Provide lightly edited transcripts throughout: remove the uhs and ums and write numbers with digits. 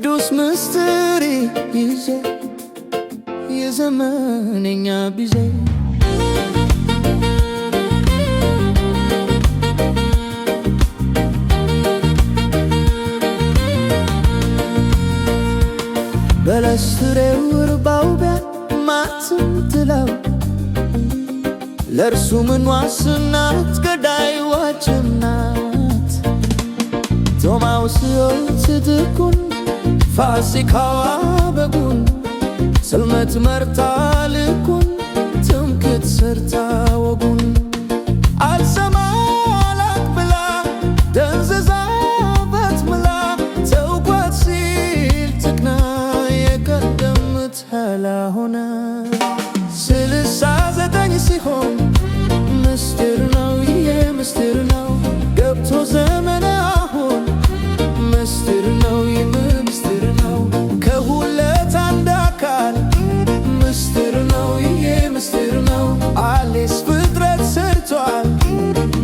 ቅዱስ ምስጢር ይዤ የዘመነኛ ቢዜ በለስሬው ርባውቢያ ማትም ትላው ለእርሱ ምን ዋስናት ገዳይ ዋችምናት ቶማውስዮን ትትኩን ፋሲካዋ በጉን ስልመት መርታ ልኩን ትምክት ሰርታ ወጉን አልሰማ አላት ብላ ደንዝዛ በትምላ ተውኳት ሲል ትቅና የቀደምት ኋላ ሆነ 69 ሲሆን ምስጢር ነው ይሄ ምስጢር ነው ገብቶ ዘመነ አሁን ምስጢር ነው ይህ ምስጢር ነው ከሁለት አንድ አካል ምስጢር ነው ይሄ ምስጢር ነው አዲስ ፍጥረት ሰርቷል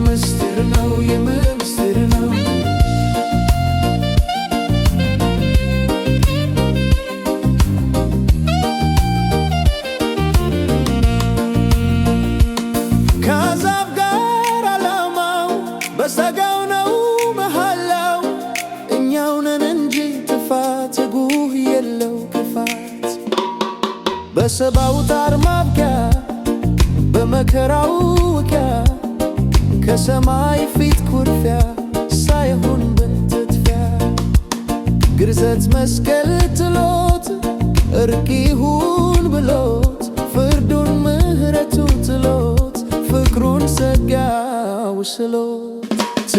ምስጢር ነው ይህ ምስጢር ነው ከዛፍ ጋር ዓላማው በሰጋው ነው መሃላው እኛው ነን እንጂ ጥፋት ጉህ የለው ክፋት በሰባው ጣር ማብቂያ በመከራው ውቂያ ከሰማይ ፊት ኩርፊያ ሳይሆን በትጥፊያ ግርዘት መስቀል ጥሎት እርቅ ይሁን ብሎት ፍርዱን ምህረቱ ጥሎት ፍቅሩን ሰጋው ስሎት